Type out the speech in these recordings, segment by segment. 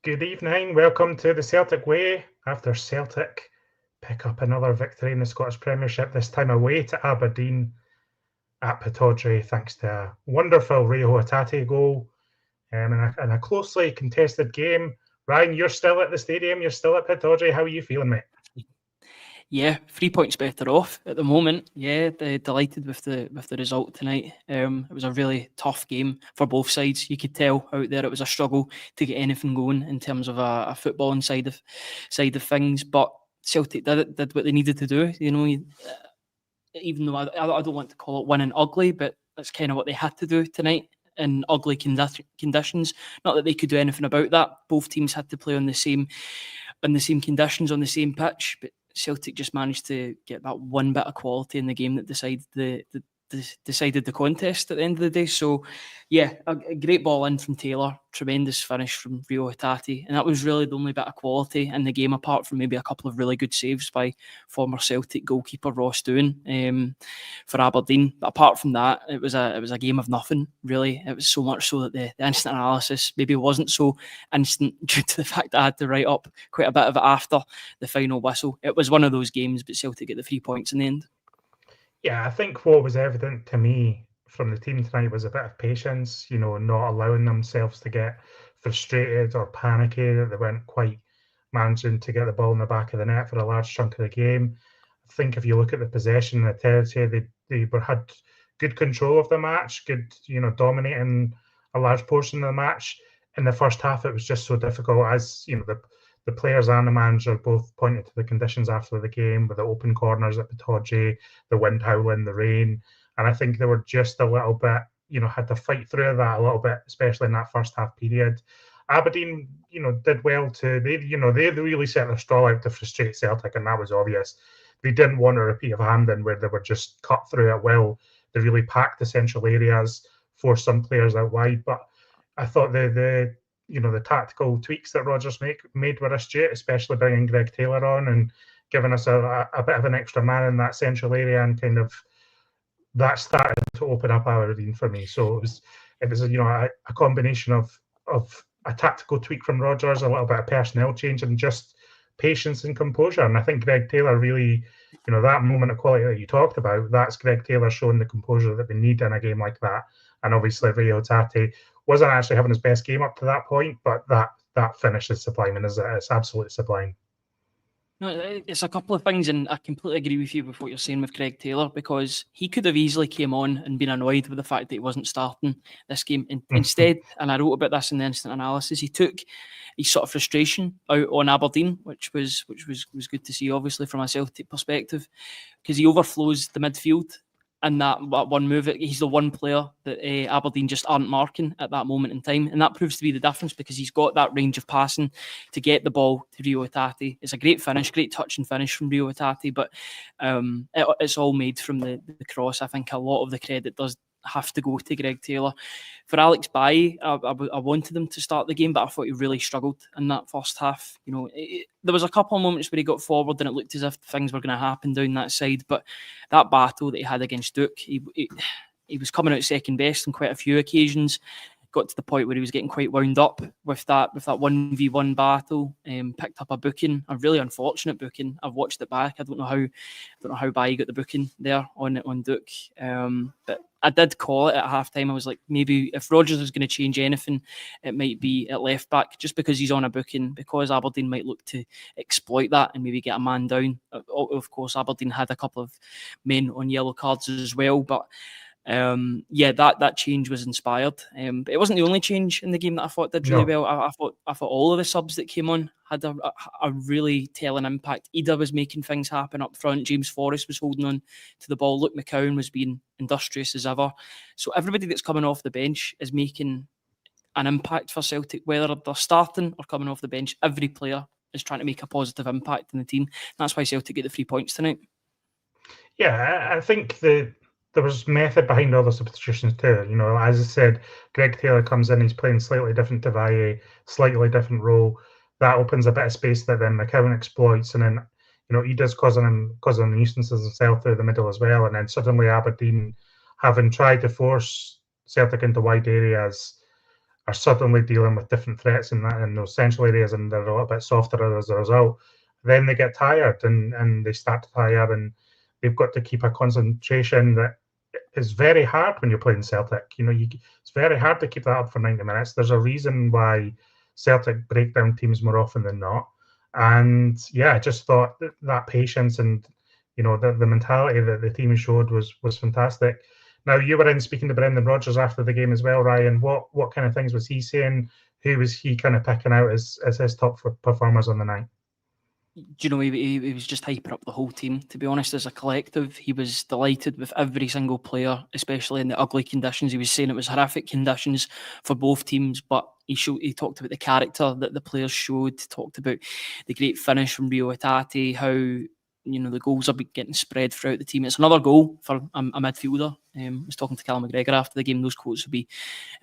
Good evening. Welcome to the Celtic Way. After Celtic pick up another victory in the Scottish Premiership, this time away to Aberdeen at Pittodrie, thanks to a wonderful Hatate goal and a closely contested game. Ryan, you're still at the stadium. You're still at Pittodrie. How are you feeling, mate? Yeah, 3 points better off at the moment. Yeah, delighted with the result tonight. It was a really tough game for both sides. You could tell out there it was a struggle to get anything going in terms of a footballing side of things. But Celtic did what they needed to do. You know, even though I don't want to call it winning ugly, but that's kind of what they had to do tonight in ugly conditions. Not that they could do anything about that. Both teams had to play on the same conditions on the same pitch, but Celtic just managed to get that one bit of quality in the game that decided the contest at the end of the day. So, yeah, a great ball in from Taylor, tremendous finish from Hatate, and that was really the only bit of quality in the game, apart from maybe a couple of really good saves by former Celtic goalkeeper Ross Doon for Aberdeen. But apart from that, it was a game of nothing, really. It was so much so that the instant analysis maybe wasn't so instant due to the fact that I had to write up quite a bit of it after the final whistle. It was one of those games, but Celtic get the 3 points in the end. Yeah, I think what was evident to me from the team tonight was a bit of patience, not allowing themselves to get frustrated or panicky, that they weren't quite managing to get the ball in the back of the net for a large chunk of the game. I think if you look at the possession and the territory, they had good control of the match, good, dominating a large portion of the match. In the first half, it was just so difficult, as the players and the manager both pointed to the conditions after the game, with the open corners at Pittodrie, the wind howling, the rain. And I think they were just a little bit, had to fight through that a little bit, especially in that first half period. Aberdeen, did well too. They really set their stall out to frustrate Celtic, and that was obvious. They didn't want a repeat of Hampden where they were just cut through at will. They really packed the central areas, forced some players out wide. But I thought the tactical tweaks that Rodgers made were astute, especially bringing Greg Taylor on and giving us a bit of an extra man in that central area, and kind of that started to open up Aberdeen for me. So it was a combination of a tactical tweak from Rodgers, a little bit of personnel change, and just patience and composure. And I think Greg Taylor really, that moment of quality that you talked about, that's Greg Taylor showing the composure that we need in a game like that. And obviously Hatate wasn't actually having his best game up to that point, but that finish is sublime, and it's absolutely sublime. No, it's a couple of things, and I completely agree with you with what you're saying with Greg Taylor, because he could have easily came on and been annoyed with the fact that he wasn't starting this game. Instead, and I wrote about this in the instant analysis, he took his sort of frustration out on Aberdeen, which was good to see, obviously, from a Celtic perspective, because he overflows the midfield. And that one move, he's the one player that Aberdeen just aren't marking at that moment in time. And that proves to be the difference, because he's got that range of passing to get the ball to Hatate. It's a great finish, great touch and finish from Hatate, but it's all made from the cross. I think a lot of the credit does have to go to Greg Taylor. For Alex Bailly, I wanted him to start the game, but I thought he really struggled in that first half. There was a couple of moments where he got forward and it looked as if things were going to happen down that side, but that battle that he had against Duke, he was coming out second best on quite a few occasions. Got to the point where he was getting quite wound up with that 1v1 battle. Picked up a booking, a really unfortunate booking. I've watched it back. I don't know how Bailly got the booking there on Duke. But I did call it at halftime. I was like, maybe if Rodgers is going to change anything, it might be at left back, just because he's on a booking, because Aberdeen might look to exploit that and maybe get a man down. Of course, Aberdeen had a couple of men on yellow cards as well, but that change was inspired. But it wasn't the only change in the game that I thought did really well. I thought all of the subs that came on had a really telling impact. Ida was making things happen up front. James Forrest was holding on to the ball. Luke McCowan was being industrious as ever. So everybody that's coming off the bench is making an impact for Celtic, whether they're starting or coming off the bench. Every player is trying to make a positive impact in the team. That's why Celtic get the 3 points tonight. Yeah, I think there was method behind all the substitutions too. As I said, Greg Taylor comes in, he's playing slightly different to Valle, slightly different role. That opens a bit of space that then McCowan exploits, and then Ida's causing nuisances himself through the middle as well. And then suddenly Aberdeen, having tried to force Celtic into wide areas, are suddenly dealing with different threats in those central areas, and they're a little bit softer as a result. Then they get tired and they start to tire, and they've got to keep a concentration that is very hard when you're playing Celtic. It's very hard to keep that up for 90 minutes. There's a reason why Celtic break down teams more often than not. And yeah, I just thought that patience and the mentality that the team showed was fantastic. Now, you were in speaking to Brendan Rodgers after the game as well, Ryan. What kind of things was he saying? Who was he kind of picking out as his top performers on the night? He was just hyping up the whole team. To be honest, as a collective, he was delighted with every single player, especially in the ugly conditions. He was saying it was horrific conditions for both teams, but he talked about the character that the players showed, talked about the great finish from Rio Hatate, how the goals are getting spread throughout the team. It's another goal for a midfielder. I was talking to Callum McGregor after the game. Those quotes will be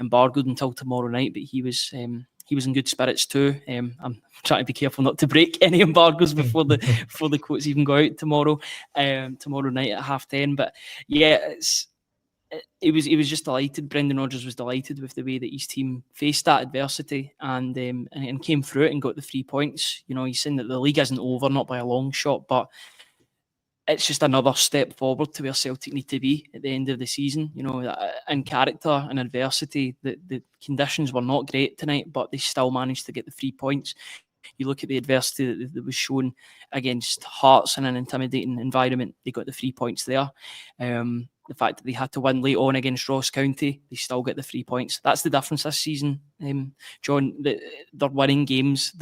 embargoed until tomorrow night, but he was in good spirits too. I'm trying to be careful not to break any embargoes before the quotes even go out tomorrow night at 10:30. But yeah, he was just delighted. Brendan Rodgers was delighted with the way that his team faced that adversity and came through it and got the 3 points. He's saying that the league isn't over, not by a long shot, but it's just another step forward to where Celtic need to be at the end of the season. In character and adversity, the conditions were not great tonight, but they still managed to get the 3 points. You look at the adversity that was shown against Hearts in an intimidating environment, they got the 3 points there. The fact that they had to win late on against Ross County, they still get the 3 points. That's the difference this season, John. They're winning games.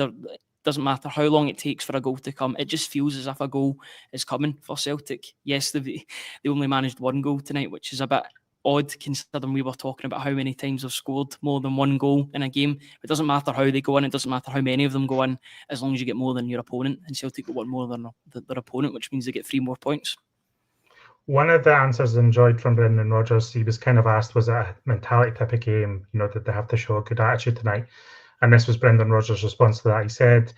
Doesn't matter how long it takes for a goal to come. It just feels as if a goal is coming for Celtic. Yes, they only managed one goal tonight, which is a bit odd considering we were talking about how many times they've scored more than one goal in a game. It doesn't matter how they go in. It doesn't matter how many of them go in, as long as you get more than your opponent. And Celtic got one more than their opponent, which means they get 3 more points. One of the answers I enjoyed from Brendan Rodgers, he was kind of asked, was it a mentality type of game? Did they have to show a good attitude tonight? And this was Brendan Rodgers' response to that. He said,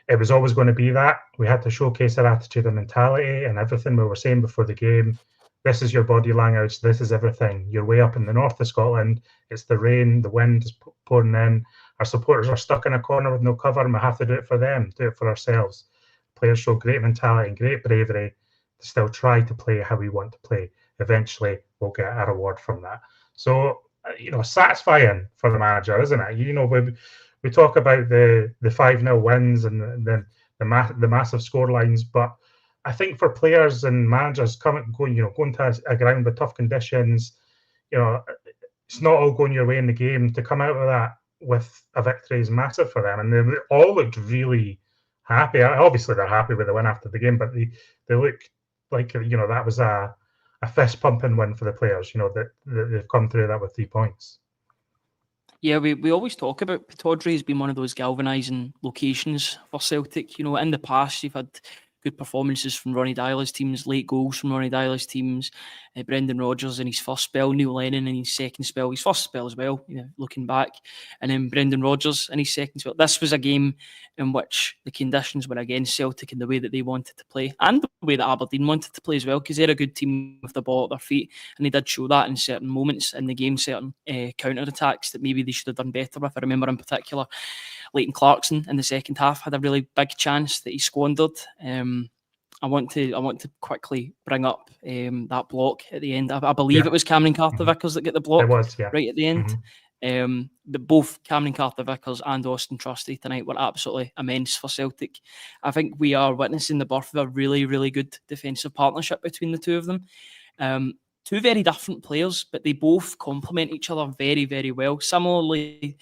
it was always going to be that. We had to showcase our attitude and mentality and everything we were saying before the game. This is your body language. This is everything. You're way up in the north of Scotland. It's the rain. The wind is pouring in. Our supporters are stuck in a corner with no cover, and we have to do it for them, do it for ourselves. Players show great mentality and great bravery to still try to play how we want to play. Eventually, we'll get a reward from that. So, satisfying for the manager, isn't it? We talk about the 5-0 wins and the massive scorelines, but I think for players and managers going to a ground with tough conditions, it's not all going your way in the game. To come out of that with a victory is massive for them, and they all looked really happy. Obviously, they're happy with the win after the game, but they look like that was a fist pumping win for the players. That they've come through that with 3 points. Yeah, we always talk about Pittodrie as being one of those galvanising locations for Celtic. In the past, you've had good performances from Ronnie Dyler's teams, late goals from Ronnie Dyler's teams, Brendan Rodgers in his first spell, Neil Lennon in his second spell, his first spell as well, looking back, and then Brendan Rodgers in his second spell. This was a game in which the conditions were against Celtic in the way that they wanted to play, and the way that Aberdeen wanted to play as well, because they're a good team with the ball at their feet, and they did show that in certain moments in the game, certain counter-attacks that maybe they should have done better with. I remember in particular, Leighton Clarkson in the second half had a really big chance that he squandered. I want to quickly bring up that block at the end. I believe it was Cameron Carter-Vickers that got the block right at the end. Both Cameron Carter-Vickers and Austin Trusty tonight were absolutely immense for Celtic. I think we are witnessing the birth of a really, really good defensive partnership between the two of them. Two very different players, but they both complement each other very, very well. Similarly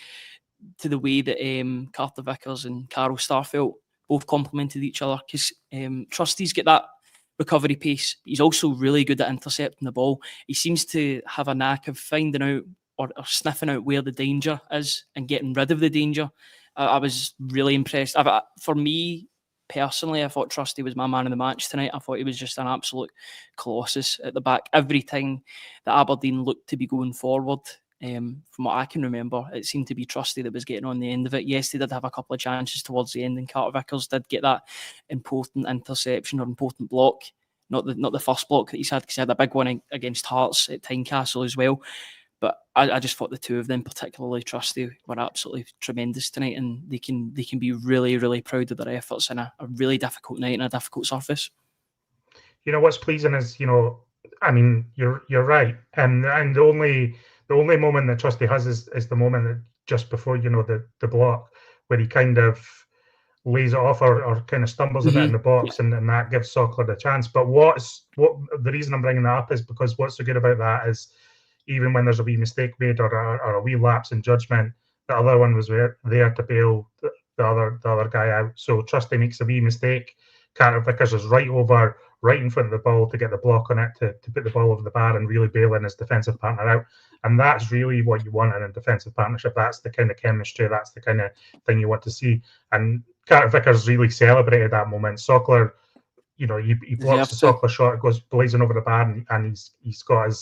to the way that Carter-Vickers and Carl Starfelt both complemented each other, because Trusty's got that recovery pace. He's also really good at intercepting the ball. He seems to have a knack of finding out or sniffing out where the danger is and getting rid of the danger. I was really impressed. For me, personally, I thought Trusty was my man of the match tonight. I thought he was just an absolute colossus at the back. Every time that Aberdeen looked to be going forward, from what I can remember, it seemed to be Trusty that was getting on the end of it. Yes, they did have a couple of chances towards the end, and Carter-Vickers did get that important interception or important block. Not the first block that he's had, because he had a big one against Hearts at Tynecastle as well. But I just thought the two of them, particularly Trusty, were absolutely tremendous tonight, and they can be really, really proud of their efforts in a really difficult night and a difficult surface. What's pleasing is, I mean, you're right, and the only moment that Trusty has is the moment that just before the block, where he kind of lays it off or kind of stumbles a bit in the box, and that gives Sockler the chance. But what the reason I'm bringing that up is because what's so good about that is, even when there's a wee mistake made or a wee lapse in judgment, the other one was there to bail the other guy out. So Trusty makes a wee mistake, Carter Vickers is right in front of the ball to get the block on it, to put the ball over the bar and really bail in his defensive partner out. And that's really what you want in a defensive partnership. That's the kind of chemistry, that's the kind of thing you want to see. And Carter Vickers really celebrated that moment. Sockler, he blocks the Sockler shot, it goes blazing over the bar, and he's got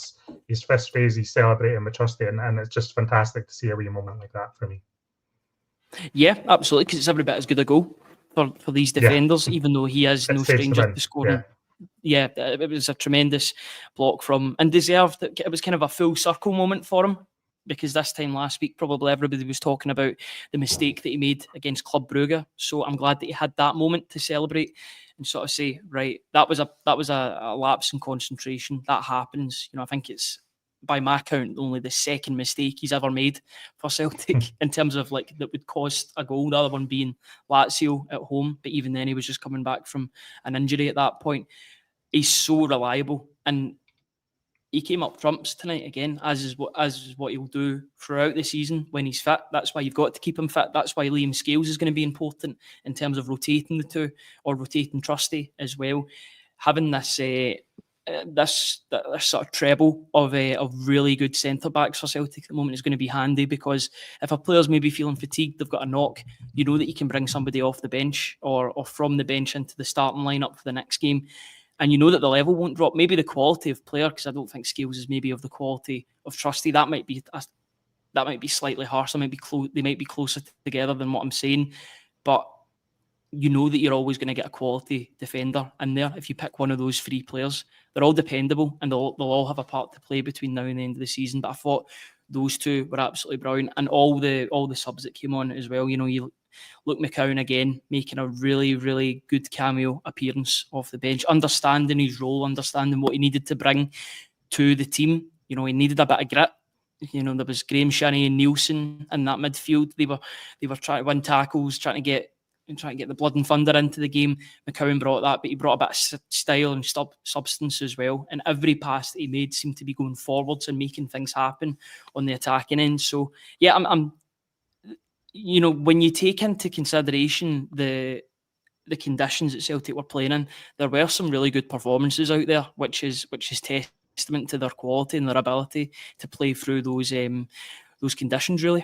his fist raised, he's celebrating with Trusty, and it's just fantastic to see a wee moment like that for me. Yeah, absolutely, because it's every bit as good a goal for these defenders, even though he is no stranger to scoring. Yeah, it was a tremendous block from, and deserved. It was kind of a full circle moment for him, because this time last week, probably everybody was talking about the mistake that he made against Club Brugge. So I'm glad that he had that moment to celebrate and sort of say, right, that was a lapse in concentration. That happens. I think it's, by my count, only the second mistake he's ever made for Celtic in terms of that would cost a goal. The other one being Lazio at home, but even then he was just coming back from an injury at that point. He's so reliable, and he came up trumps tonight again, as is what he'll do throughout the season when he's fit. That's why you've got to keep him fit. That's why Liam Scales is going to be important in terms of rotating the two, or rotating Trusty as well. Having this sort of treble of really good centre backs for Celtic at the moment is going to be handy, because if a player's maybe feeling fatigued, they've got a knock, you know that you can bring somebody off the bench or from the bench into the starting lineup for the next game. And you know that the level won't drop. Maybe the quality of player, because I don't think Scales is maybe of the quality of Trusty. That might be slightly harsh. They might be closer together than what I'm saying. But you know that you're always going to get a quality defender in there if you pick one of those three players. They're all dependable, and they'll all have a part to play between now and the end of the season. But I thought those two were absolutely brilliant, and all the subs that came on as well. Luke McCowan again making a really, really good cameo appearance off the bench, understanding his role, understanding what he needed to bring to the team. He needed a bit of grit. There was Graham Shinnie and Nielsen in that midfield. They were trying to win tackles, trying to get the blood and thunder into the game. McCowan brought that, but he brought a bit of style and substance as well. And every pass that he made seemed to be going forwards and making things happen on the attacking end. So yeah, I'm when you take into consideration the conditions that Celtic were playing in, there were some really good performances out there, which is testament to their quality and their ability to play through those conditions, really.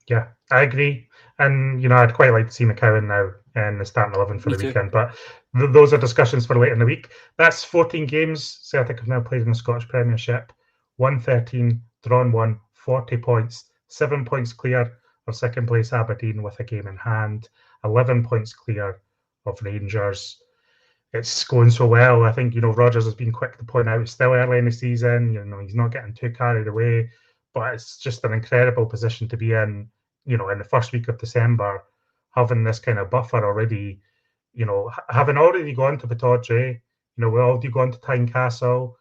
Yeah, I agree. And, I'd quite like to see McCowan now in the starting 11 for the weekend. But those are discussions for later in the week. That's 14 games Celtic have now played in the Scottish Premiership. 113, drawn 1, 40 points, 7 points clear of second place Aberdeen with a game in hand, 11 points clear of Rangers. It's going so well. I think, Rodgers has been quick to point out it's still early in the season. He's not getting too carried away. But it's just an incredible position to be in, in the first week of December, having this kind of buffer already, having already gone to Pittodrie, we've already gone to Tynecastle.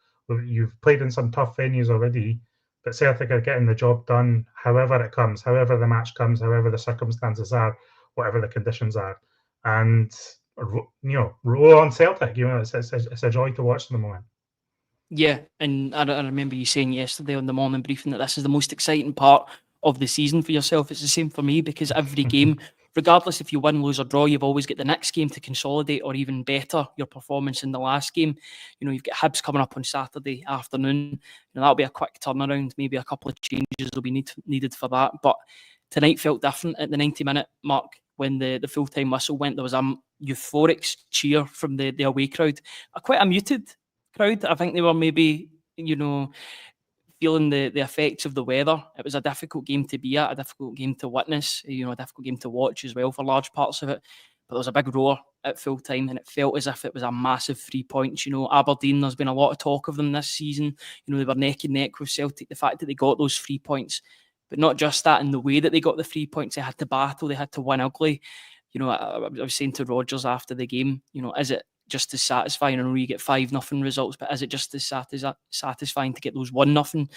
You've played in some tough venues already, but Celtic are getting the job done however it comes, however the match comes, however the circumstances are, whatever the conditions are. And, roll on Celtic, it's a joy to watch at the moment. Yeah, and I remember you saying yesterday on the morning briefing that this is the most exciting part of the season for yourself. It's the same for me, because every game, regardless if you win, lose or draw, you've always got the next game to consolidate or even better your performance in the last game. You've got Hibs coming up on Saturday afternoon. That'll be a quick turnaround. Maybe a couple of changes will be needed for that. But tonight felt different at the 90-minute mark. When the full-time whistle went, there was a euphoric cheer from the away crowd. Quite a muted crowd. I think they were maybe, feeling the effects of the weather. It was a difficult game to be at, a difficult game to witness, a difficult game to watch as well for large parts of it. But there was a big roar at full time, and it felt as if it was a massive 3 points. Aberdeen, there's been a lot of talk of them this season. They were neck and neck with Celtic. The fact that they got those 3 points, but not just that, in the way that they got the 3 points, they had to battle, they had to win ugly. I was saying to Rodgers after the game, is it just as satisfying? I know you get 5-0 results, but is it just as satisfying to get those 1-0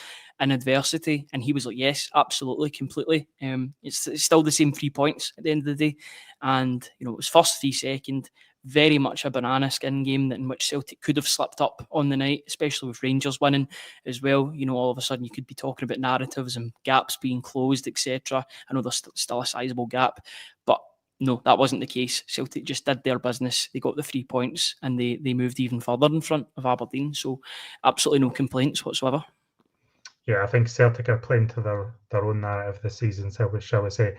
in adversity? And he was like, yes, absolutely, completely. It's still the same 3 points at the end of the day. And, it was first 3 second, very much a banana skin game in which Celtic could have slipped up on the night, especially with Rangers winning as well. All of a sudden you could be talking about narratives and gaps being closed, etc. I know there's still a sizable gap, but no, that wasn't the case. Celtic just did their business. They got the 3 points and they moved even further in front of Aberdeen. So absolutely no complaints whatsoever. Yeah, I think Celtic are playing to their own narrative this season, shall we say.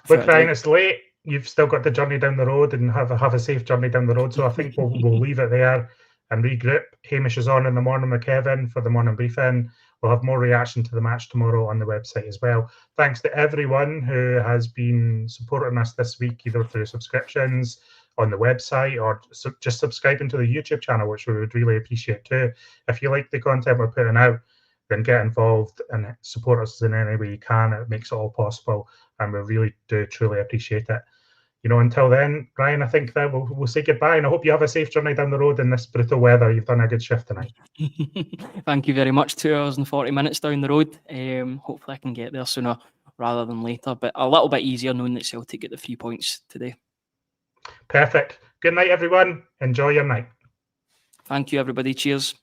Look, Ryan, it's late. You've still got the journey down the road and have a safe journey down the road. So I think we'll leave it there and regroup. Hamish is on in the morning with Kevin for the morning briefing. We'll have more reaction to the match tomorrow on the website as well. Thanks to everyone who has been supporting us this week, either through subscriptions on the website or just subscribing to the YouTube channel, which we would really appreciate too. If you like the content we're putting out, then get involved and support us in any way you can. It makes it all possible, and we really do truly appreciate it. Until then, Ryan, I think that we'll say goodbye, and I hope you have a safe journey down the road in this brutal weather. You've done a good shift tonight. Thank you very much. 2 hours and 40 minutes down the road. Hopefully I can get there sooner rather than later, but a little bit easier knowing that Celtic get the 3 points today. Perfect. Good night, everyone. Enjoy your night. Thank you, everybody. Cheers.